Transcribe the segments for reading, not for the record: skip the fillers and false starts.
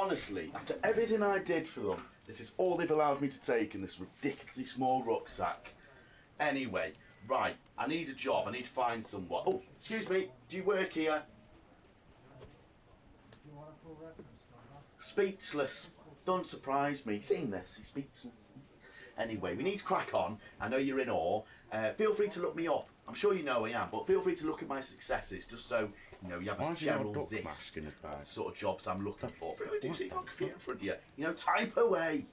honestly, after everything I did for them, this is all they've allowed me to take in this ridiculously small rucksack. Anyway, right, I need a job, I need to find someone. Oh, excuse me, do you work here? Do you want a full reference number? Speechless. Don't surprise me. Seeing this, he's speechless. Anyway, we need to crack on. I know you're in awe. Feel free to look me up. I'm sure you know I am, but feel free to look at my successes just so you have a general zest of sort of jobs I'm looking for. I do see my computer in front of you. Type away.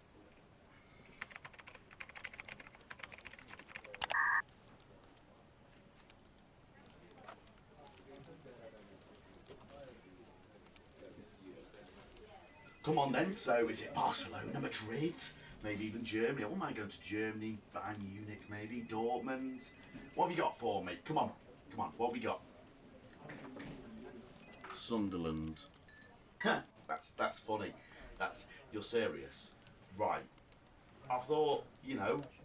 Come on then, so is it Barcelona, Madrid, maybe even Germany? I wouldn't mind going to Germany, Bayern Munich maybe, Dortmund. What have you got for me? Come on, what have we got? Sunderland. That's funny. You're serious. Right. I thought,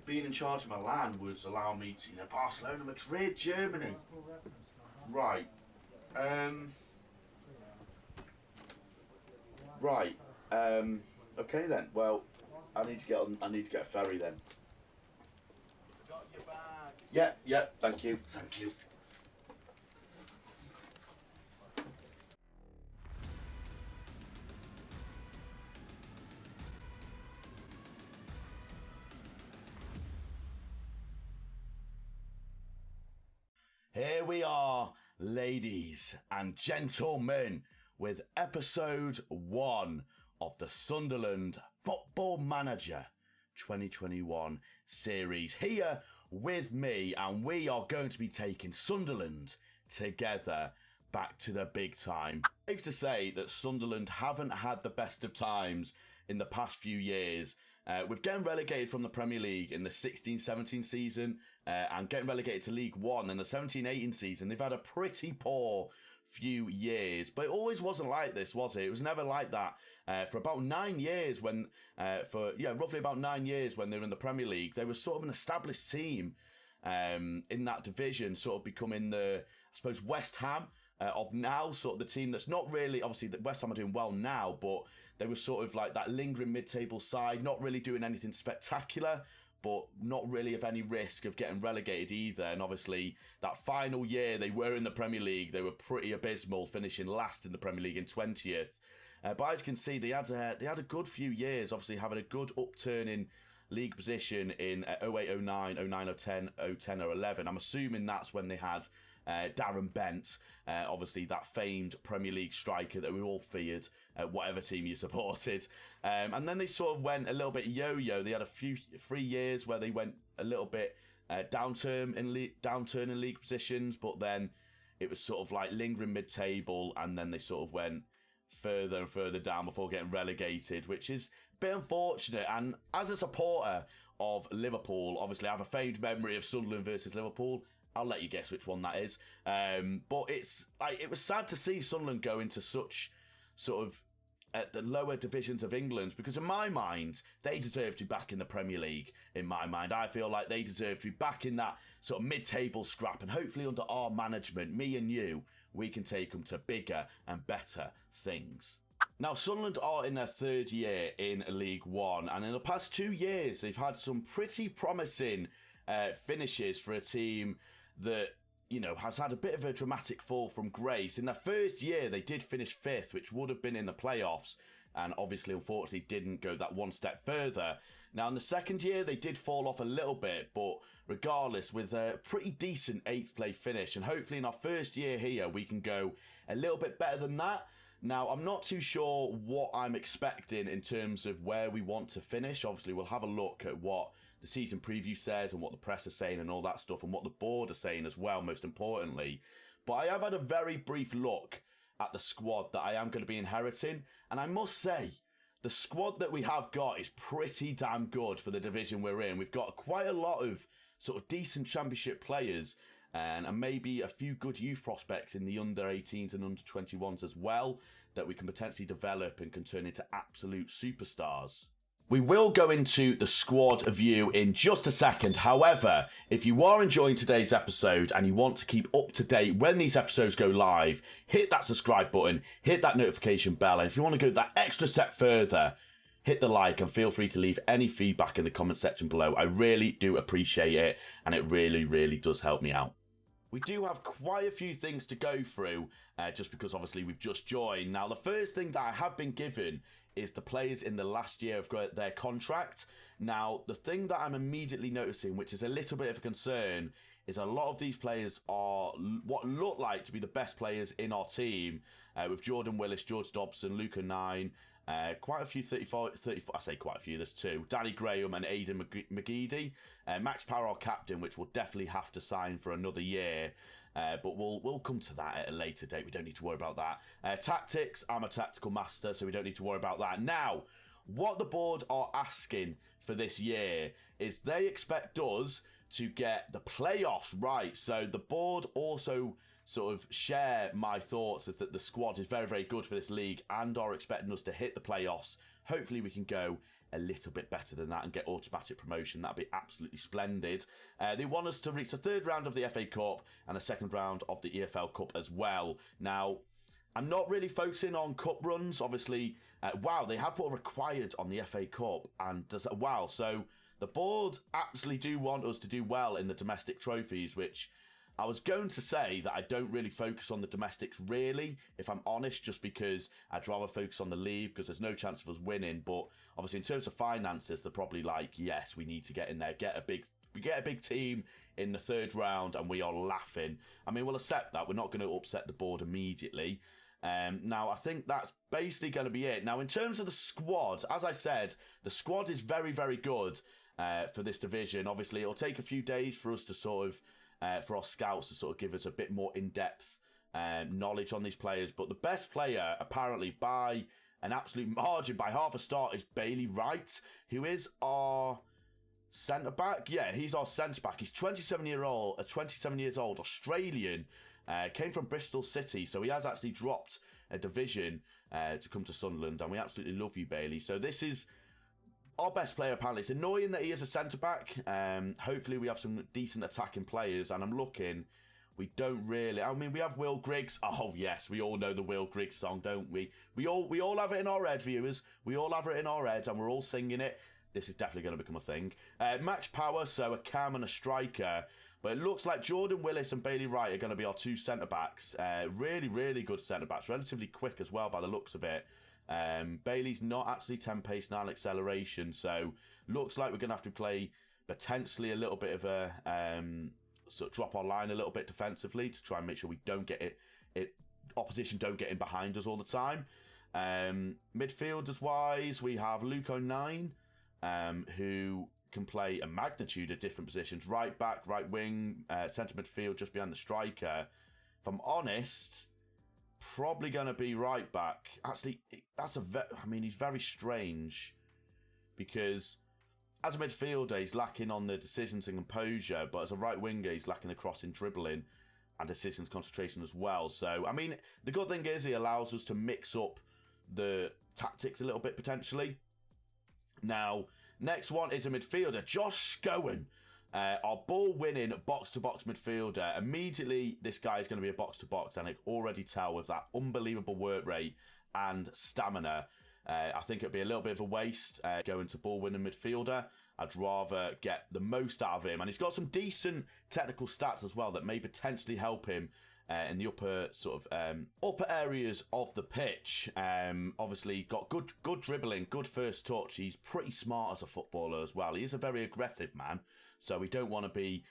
being in charge of my land would allow me to, Barcelona, Madrid, Germany. Right. Right. Okay then. Well, I need to get a ferry then. Got your bag. Yeah. Thank you. Here we are, ladies and gentlemen, with episode 1 of the Sunderland Football Manager 2021 series here with me, and we are going to be taking Sunderland together back to the big time. Safe to say that Sunderland haven't had the best of times in the past few years. With getting relegated from the Premier League in the 16-17 season and getting relegated to League One in the 17-18 season, they've had a pretty poor few years. But it always wasn't like this, was it? It was never like that for about 9 years when, roughly about 9 years when they were in the Premier League. They were sort of an established team in that division, sort of becoming the, I suppose, West Ham of now, sort of the team that's not really, obviously the West Ham are doing well now, but they were sort of like that lingering mid-table side, not really doing anything spectacular, but not really of any risk of getting relegated either. And obviously that final year they were in the Premier League, they were pretty abysmal, finishing last in the Premier League in 20th. But as you can see, they had a good few years, obviously having a good upturn in league position in 08, 09, 09, 010, 010 or 11. I'm assuming that's when they had Darren Bent, obviously that famed Premier League striker that we all feared, whatever team you supported. And then they sort of went a little bit yo-yo. They had 3 years where they went a little bit downturn in league positions, but then it was sort of like lingering mid-table, and then they sort of went further and further down before getting relegated, which is a bit unfortunate. And as a supporter of Liverpool, obviously I have a famed memory of Sunderland versus Liverpool. I'll let you guess which one that is. But it was sad to see Sunderland go into such sort of at the lower divisions of England, because in my mind, they deserve to be back in the Premier League. In my mind, I feel like they deserve to be back in that sort of mid-table scrap, and hopefully under our management, me and you, we can take them to bigger and better things. Now, Sunderland are in their 3rd year in League One, and in the past 2 years, they've had some pretty promising finishes for a team that, has had a bit of a dramatic fall from grace. In their first year, they did finish 5th, which would have been in the playoffs, and obviously, unfortunately, didn't go that one step further. Now, in the second year, they did fall off a little bit, but regardless, with a pretty decent 8th place finish, and hopefully in our first year here, we can go a little bit better than that. Now, I'm not too sure what I'm expecting in terms of where we want to finish. Obviously, we'll have a look at what the season preview says and what the press are saying and all that stuff, and what the board are saying as well, most importantly. But I have had a very brief look at the squad that I am going to be inheriting, and I must say, the squad that we have got is pretty damn good for the division we're in. We've got quite a lot of sort of decent championship players, and maybe a few good youth prospects in the under-18s and under-21s as well, that we can potentially develop and can turn into absolute superstars. We will go into the squad view in just a second. However, if you are enjoying today's episode and you want to keep up to date when these episodes go live, hit that subscribe button, hit that notification bell, and if you want to go that extra step further, hit the like and feel free to leave any feedback in the comment section below. I really do appreciate it, and it really, really does help me out. We do have quite a few things to go through, just because obviously we've just joined. Now, the first thing that I have been given is the players in the last year of their contract. Now, the thing that I'm immediately noticing, which is a little bit of a concern, is a lot of these players are what look like to be the best players in our team, with Jordan Willis, George Dobson, Luca 9, quite a few 34, I say quite a few, there's two, Danny Graham and Aidan McGeady. Max Power, our captain, which we'll definitely have to sign for another year. But we'll come to that at a later date. We don't need to worry about that. Tactics, I'm a tactical master, so we don't need to worry about that. Now, what the board are asking for this year is they expect us to get the playoffs right. So the board also sort of share my thoughts is that the squad is very, very good for this league and are expecting us to hit the playoffs. Hopefully we can go a little bit better than that and get automatic promotion. That'd be absolutely splendid. They want us to reach the third round of the FA Cup and the second round of the EFL Cup as well. Now, I'm not really focusing on cup runs. Obviously, wow, they have what required on the FA Cup. And wow, so the board actually do want us to do well in the domestic trophies, which I was going to say that I don't really focus on the domestics really, if I'm honest, just because I'd rather focus on the league because there's no chance of us winning. But obviously in terms of finances, they're probably like, yes, we need to get in there, get a big team in the third round, and we are laughing. I mean, we'll accept that. We're not going to upset the board immediately. Now, I think that's basically going to be it. Now, in terms of the squad, as I said, the squad is very, very good for this division. Obviously, it'll take a few days for us to sort of for our scouts to sort of give us a bit more in-depth knowledge on these players. But the best player, apparently, by an absolute margin, by half a star, is Bailey Wright, who is our centre-back. Yeah, he's our centre-back. He's 27 years old, Australian, came from Bristol City, so he has actually dropped a division to come to Sunderland, and we absolutely love you, Bailey. So this is our best player, apparently. It's annoying that he is a centre-back. Hopefully we have some decent attacking players, and I'm looking, we don't really. I mean, we have Will Griggs. Oh, yes, we all know the Will Griggs song, don't we? We all have it in our head, viewers. We all have it in our heads, and we're all singing it. This is definitely going to become a thing. Max Power, so a cam and a striker. But it looks like Jordan Willis and Bailey Wright are going to be our two centre-backs. Really, really good centre-backs. Relatively quick as well by the looks of it. Bailey's not actually 10 pace, 9 acceleration, so looks like we're going to have to play potentially a little bit of a sort of drop our line a little bit defensively to try and make sure we don't get opposition don't get in behind us all the time. Midfielders wise, we have Luca 9, who can play a magnitude of different positions: right back, right wing, centre midfield, just behind the striker. If I'm honest, probably going to be right back. Actually, I mean, he's very strange because as a midfielder, he's lacking on the decisions and composure, but as a right winger, he's lacking the crossing, dribbling, and decisions concentration as well. So, I mean, the good thing is he allows us to mix up the tactics a little bit potentially. Now, next one is a midfielder, Josh Scowen. Our ball-winning box-to-box midfielder. Immediately, this guy is going to be a box-to-box, and I can already tell with that unbelievable work rate and stamina. I think it'd be a little bit of a waste going to ball-winning midfielder. I'd rather get the most out of him. And he's got some decent technical stats as well that may potentially help him in the upper areas of the pitch. Obviously, got good dribbling, good first touch. He's pretty smart as a footballer as well. He is a very aggressive man. So we don't want to be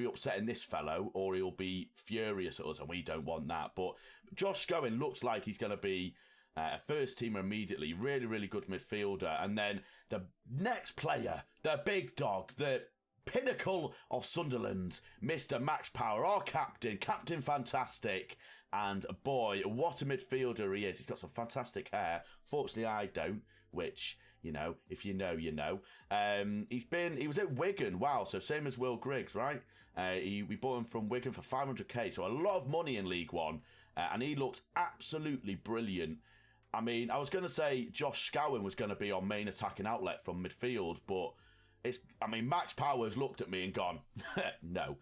upsetting this fellow, or he'll be furious at us, and we don't want that. But Josh Scowen looks like he's going to be a first teamer immediately. Really, really good midfielder. And then the next player, the big dog, the pinnacle of Sunderland, Mr. Max Power, our captain, Captain Fantastic. And boy, what a midfielder he is. He's got some fantastic hair. Fortunately, I don't, which, you know, if you know, you know. He was at Wigan. Wow, so same as Will Griggs, right? We bought him from Wigan for 500k, so a lot of money in League One. And he looks absolutely brilliant. I mean, I was going to say Josh Scowen was going to be our main attacking outlet from midfield, but Max Powers looked at me and gone, no,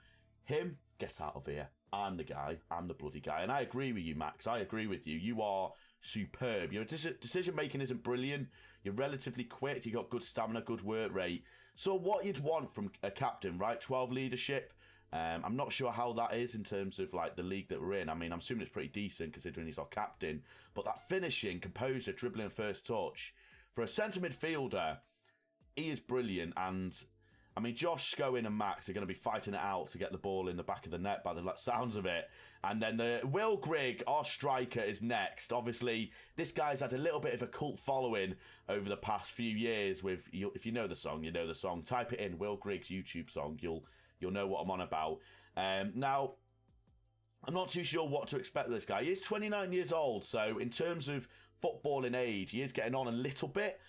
him, get out of here. I'm the guy. I'm the bloody guy. And I agree with you, Max. I agree with you. You are superb. Your decision-making isn't brilliant. You're relatively quick. You got good stamina, good work rate. So what you'd want from a captain, right? 12 leadership. I'm not sure how that is in terms of like the league that we're in. I mean, I'm assuming it's pretty decent considering he's our captain. But that finishing, composure, dribbling, first touch. For a centre midfielder, he is brilliant. And I mean, Josh Scowen and Max are going to be fighting it out to get the ball in the back of the net by the sounds of it. And then Will Grigg, our striker, is next. Obviously, this guy's had a little bit of a cult following over the past few years. If you know the song, you know the song. Type it in, Will Grigg's YouTube song. You'll know what I'm on about. Now, I'm not too sure what to expect of this guy. He is 29 years old, so in terms of footballing age, he is getting on a little bit.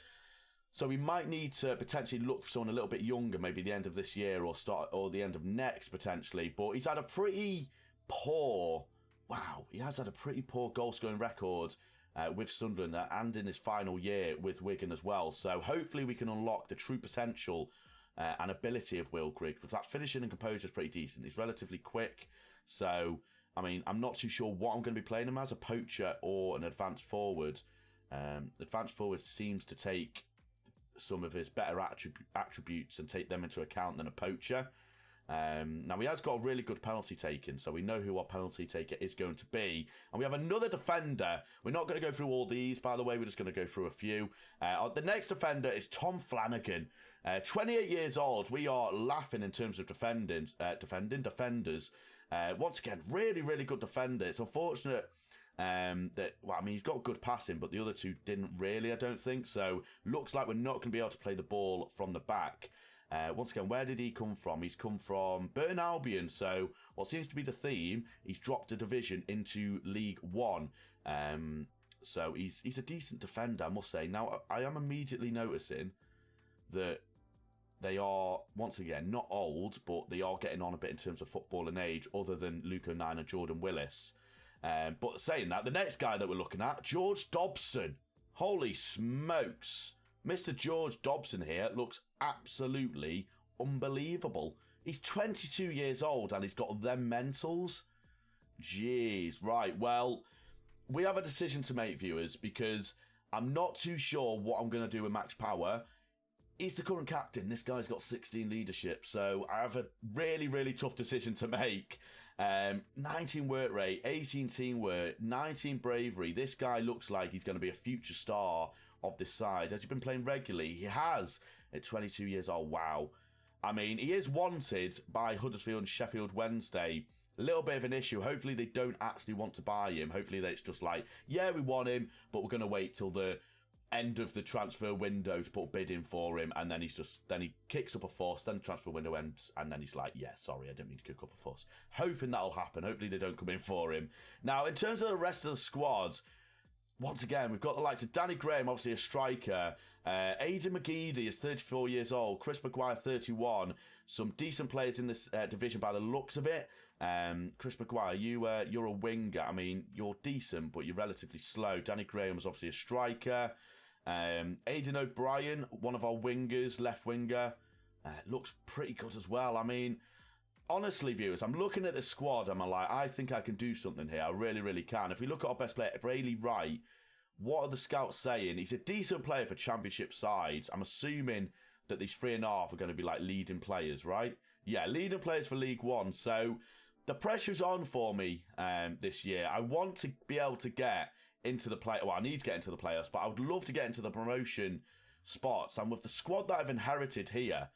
So we might need to potentially look for someone a little bit younger, maybe the end of this year or the end of next potentially. But he's had a pretty poor, he has had a pretty poor goal-scoring record with Sunderland and in his final year with Wigan as well. So hopefully we can unlock the true potential and ability of Will Grigg. But that finishing and composure is pretty decent. He's relatively quick. So, I mean, I'm not too sure what I'm going to be playing him as, a poacher or an advanced forward. Advanced forward seems to take some of his better attributes and take them into account than a poacher. Now, he has got a really good penalty taking, so we know who our penalty taker is going to be. And we have another defender. We're not going to go through all these, by the way. We're just going to go through a few. The next defender is Tom Flanagan. 28 years old. We are laughing in terms of defenders. Once again, really, really good defender. It's unfortunate he's got good passing, but the other two didn't really, I don't think. So, looks like we're not going to be able to play the ball from the back. Once again, where did he come from? He's come from Burton Albion. So, what seems to be the theme, he's dropped a division into League One. So, he's a decent defender, I must say. Now, I am immediately noticing that they are, once again, not old, but they are getting on a bit in terms of footballing age, other than Luke O'Nien and Jordan Willis. But saying that, the next guy that we're looking at, George Dobson. Holy smokes. Mr. George Dobson here looks absolutely unbelievable. He's 22 years old and he's got them mentals. Jeez. Right, well, we have a decision to make, viewers, because I'm not too sure what I'm going to do with Max Power. He's the current captain. This guy's got 16 leadership, so I have a really, really tough decision to make. 19 work rate, 18 teamwork, 19 bravery. This guy looks like he's going to be a future star of this side. Has he been playing regularly? He has at 22 years old. Wow. I mean, he is wanted by Huddersfield and Sheffield Wednesday. A little bit of an issue. Hopefully they don't actually want to buy him. Hopefully it's just like, yeah, we want him, but we're going to wait till the end of the transfer window to put a bid in for him, and then he kicks up a fuss, then the transfer window ends, and then he's like, yeah, sorry, I didn't mean to kick up a fuss. Hoping that'll happen. Hopefully they don't come in for him. Now, in terms of the rest of the squad, once again, we've got the likes of Danny Graham, obviously a striker. Aidan McGeady is 34 years old. Chris Maguire, 31. Some decent players in this division by the looks of it. Chris Maguire, you're a winger. I mean, you're decent, but you're relatively slow. Danny Graham is obviously a striker. Aidan O'Brien, one of our wingers, left winger, looks pretty good as well. I mean, honestly, viewers, I'm looking at the squad and I'm like, I think I can do something here. I really, really can. If we look at our best player, Brayley Wright, what are the scouts saying? He's a decent player for championship sides. I'm assuming that these 3.5 are going to be like leading players, right? Yeah, leading players for League One. So the pressure's on for me this year. I want to be able to get into the play. Well, I need to get into the playoffs, but I would love to get into the promotion spots. And with the squad that I've inherited here,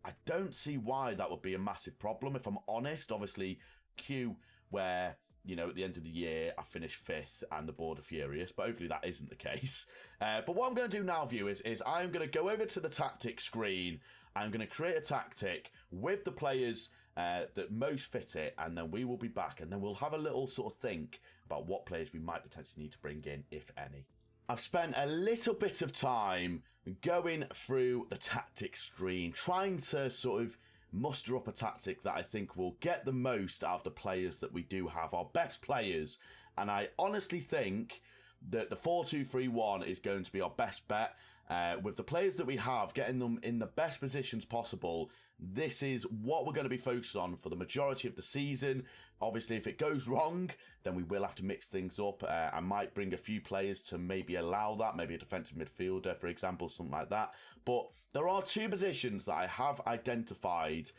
I don't see why that would be a massive problem, if I'm honest. Obviously, Q, where, you know, at the end of the year, I finished 5th and the board are furious, but hopefully that isn't the case. But what I'm going to do now, viewers, is I'm going to go over to the tactics screen. I'm going to create a tactic with the players that most fit it, and then we will be back, and then we'll have a little sort of think about what players we might potentially need to bring in, if any. I've spent a little bit of time going through the tactics screen, trying to sort of muster up a tactic that I think will get the most out of the players that we do have, our best players. And I honestly think the 4-2-3-1 is going to be our best bet. With the players that we have, getting them in the best positions possible, this is what we're going to be focused on for the majority of the season. Obviously, if it goes wrong, then we will have to mix things up. I might bring a few players to maybe allow that, maybe a defensive midfielder, for example, something like that. But there are two positions that I have identified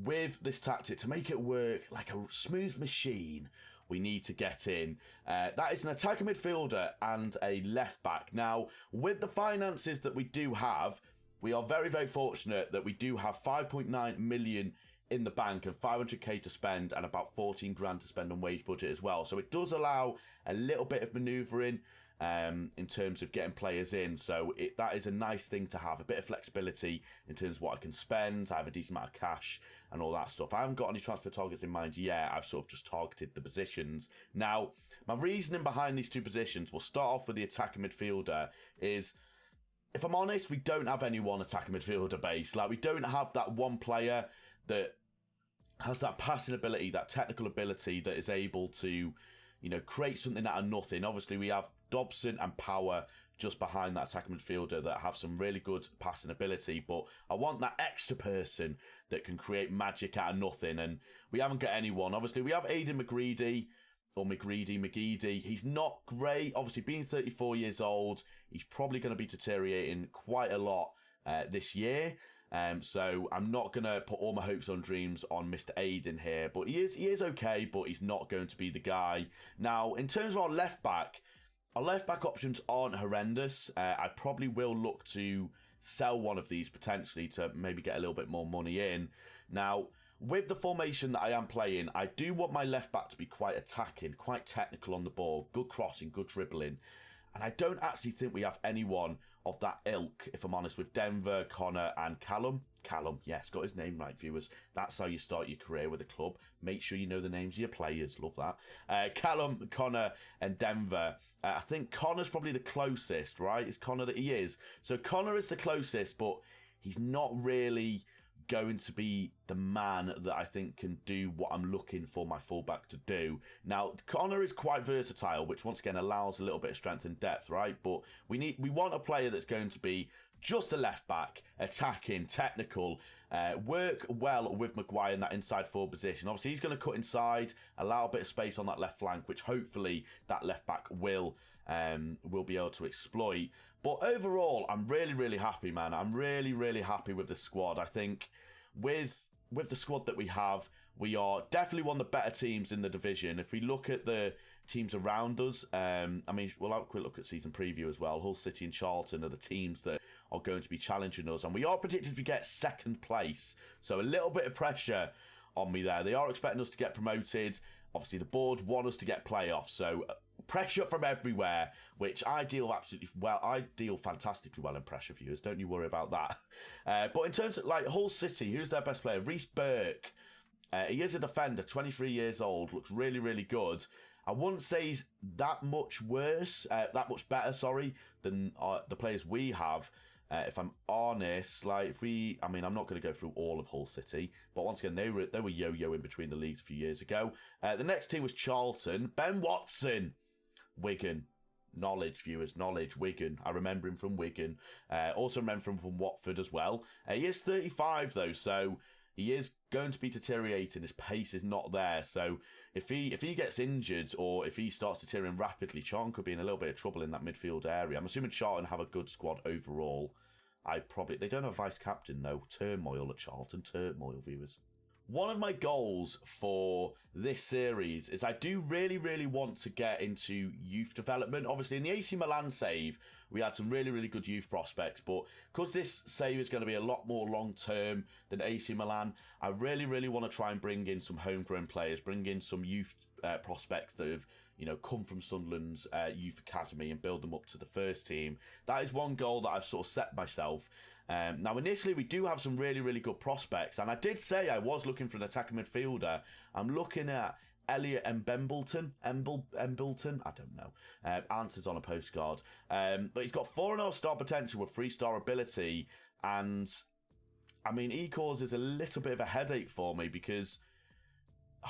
with this tactic to make it work like a smooth machine. We need to get in. That is an attacking midfielder and a left back. Now, with the finances that we do have, we are very, very fortunate that we do have 5.9 million in the bank and 500k to spend and about 14 grand to spend on wage budget as well. So it does allow a little bit of manoeuvring in terms of getting players in. So that is a nice thing to have, a bit of flexibility in terms of what I can spend. I have a decent amount of cash and all that stuff. I haven't got any transfer targets in mind yet. I've sort of just targeted the positions. Now, my reasoning behind these two positions, we'll start off with the attacking midfielder, is, if I'm honest, we don't have any one attacking midfielder base. Like, we don't have that one player that has that passing ability, that technical ability that is able to, create something out of nothing. Obviously, we have Dobson and Power just behind that attacking midfielder that have some really good passing ability, but I want that extra person that can create magic out of nothing, and we haven't got anyone. Obviously, we have Aidan McGreedy, or McGeady. He's not great. Obviously, being 34 years old, he's probably going to be deteriorating quite a lot this year. So I'm not going to put all my hopes and dreams on Mr. Aidan here, but he is okay, but he's not going to be the guy. Now, in terms of our left back options aren't horrendous. I probably will look to sell one of these potentially to maybe get a little bit more money in. Now, with the formation that I am playing, I do want my left back to be quite attacking, quite technical on the ball, good crossing, good dribbling. And I don't actually think we have anyone of that ilk, if I'm honest, with Denver, Connor and Callum. Callum, yes, got his name right, viewers. That's how you start your career with a club. Make sure you know the names of your players. Love that. Callum, Connor and Denver. I think Connor's probably the closest, right? It's Connor that he is. So Connor is the closest, but he's not really going to be the man that I think can do what I'm looking for my fullback to do. Now, Connor is quite versatile, which once again allows a little bit of strength and depth, right? But we want a player that's going to be just a left back, attacking, technical, work well with Maguire in that inside forward position. Obviously, he's going to cut inside, allow a bit of space on that left flank, which hopefully that left back will be able to exploit. But overall, I'm really, really happy, man. I'm really, really happy with the squad. I think with the squad that we have, we are definitely one of the better teams in the division. If we look at the teams around us, we'll have a quick look at season preview as well. Hull City and Charlton are the teams that are going to be challenging us, and we are predicted to get second place. So a little bit of pressure on me there. They are expecting us to get promoted. Obviously, the board want us to get playoffs, so pressure from everywhere, which I deal fantastically well in pressure, viewers. Don't you worry about that. But in terms of Hull City, who's their best player? Reece Burke. He is a defender, 23 years old, looks really, really good. I wouldn't say he's that much better, than the players we have. If I'm honest, I'm not going to go through all of Hull City, but once again, they were yo-yoing between the leagues a few years ago. The next team was Charlton. Ben Watson, Wigan. Knowledge, viewers, knowledge. Wigan. I remember him from Wigan. Also remember him from Watford as well. He is 35 though, so he is going to be deteriorating. His pace is not there. So if he gets injured or if he starts deteriorating rapidly, Charlton could be in a little bit of trouble in that midfield area. I'm assuming Charlton have a good squad overall. They don't have a vice captain though. Turmoil at Charlton. Turmoil, viewers. One of my goals for this series is I do really, really want to get into youth development. Obviously, in the AC Milan save, we had some really, really good youth prospects. But because this save is going to be a lot more long-term than AC Milan, I really, really want to try and bring in some homegrown players, bring in some youth prospects that have come from Sunderland's youth academy and build them up to the first team. That is one goal that I've sort of set myself. Now, initially, we do have some really, really good prospects. And I did say I was looking for an attacking midfielder. I'm looking at Elliot Embleton. I don't know. Answers on a postcard. But he's got 4.5-star potential with 3-star ability. And, he causes a little bit of a headache for me because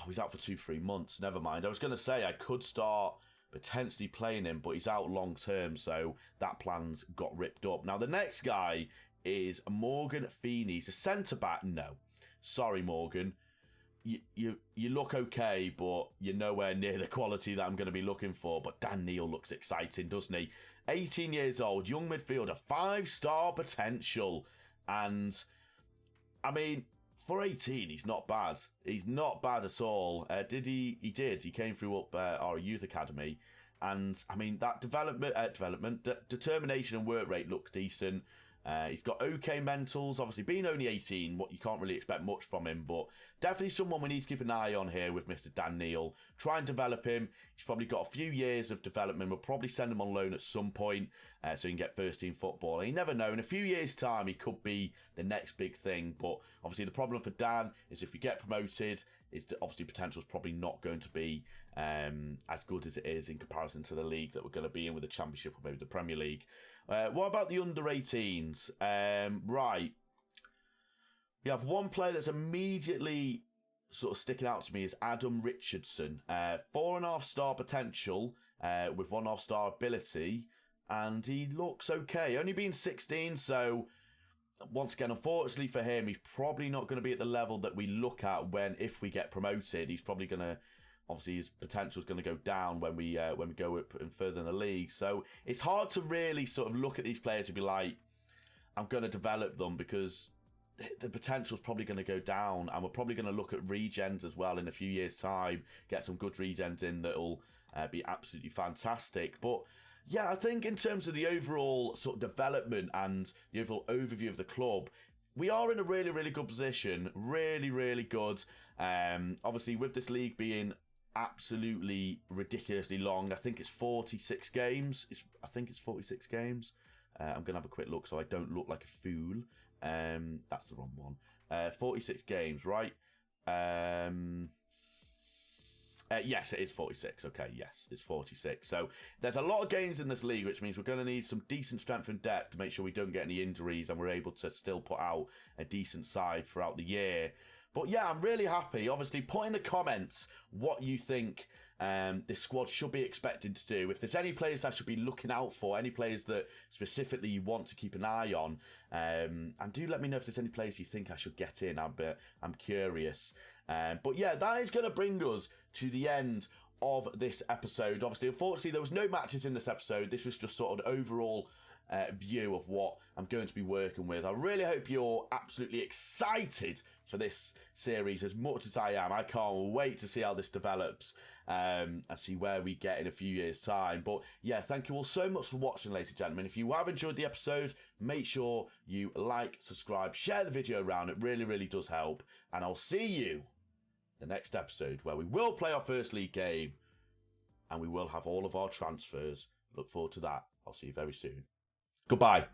he's out for 2-3 months. Never mind. I was going to say I could start potentially playing him, but he's out long term, so that plan's got ripped up. Now, the next guy is Morgan Feeney. He's a centre-back. No. Sorry, Morgan. You look okay, but you're nowhere near the quality that I'm going to be looking for. But Dan Neil looks exciting, doesn't he? 18 years old, young midfielder, 5-star potential. And, I mean, for 18, he's not bad. He's not bad at all. He did. He came through up our youth academy. And, I mean, that determination and work rate looks decent. He's got okay mentals. Obviously, being only 18, you can't really expect much from him, but definitely someone we need to keep an eye on here with Mr. Dan Neil. Try and develop him. He's probably got a few years of development. We'll probably send him on loan at some point so he can get first-team football. And you never know. In a few years' time, he could be the next big thing. But obviously, the problem for Dan is if we get promoted, obviously potential is probably not going to be as good as it is in comparison to the league that we're going to be in with the Championship or maybe the Premier League. What about the under-18s? Right. We have one player that's immediately sort of sticking out to me is Adam Richardson. 4.5-star potential with 1.5-star ability. And he looks okay. Only being 16, so once again, unfortunately for him, he's probably not going to be at the level that we look at if we get promoted. He's probably going to... Obviously, his potential is going to go down when we go up and further in the league. So it's hard to really sort of look at these players and be like, I'm going to develop them because the potential is probably going to go down. And we're probably going to look at regens as well in a few years' time, get some good regens in that'll be absolutely fantastic. But yeah, I think in terms of the overall sort of development and the overall overview of the club, we are in a really, really good position. Really, really good. Obviously, with this league being absolutely ridiculously long. I think it's 46 games. I think it's 46 games. I'm going to have a quick look so I don't look like a fool. That's the wrong one. 46 games, right? Yes, it is 46. Okay, yes, it's 46. So there's a lot of games in this league, which means we're going to need some decent strength and depth to make sure we don't get any injuries and we're able to still put out a decent side throughout the year. But yeah, I'm really happy. Obviously, put in the comments what you think this squad should be expected to do. If there's any players I should be looking out for, any players that specifically you want to keep an eye on, and do let me know if there's any players you think I should get in. I'm curious. But yeah, that is going to bring us to the end of this episode. Obviously, unfortunately, there was no matches in this episode. This was just sort of an overall view of what I'm going to be working with. I really hope you're absolutely excited for this series as much as I am. I can't wait to see how this develops and see where we get in a few years' time. But yeah, thank you all so much for watching, ladies and gentlemen. If you have enjoyed the episode, make sure you like, subscribe, share the video around. It really, really does help. And I'll see you the next episode where we will play our first league game and we will have all of our transfers. Look forward to that. I'll see you very soon. Goodbye.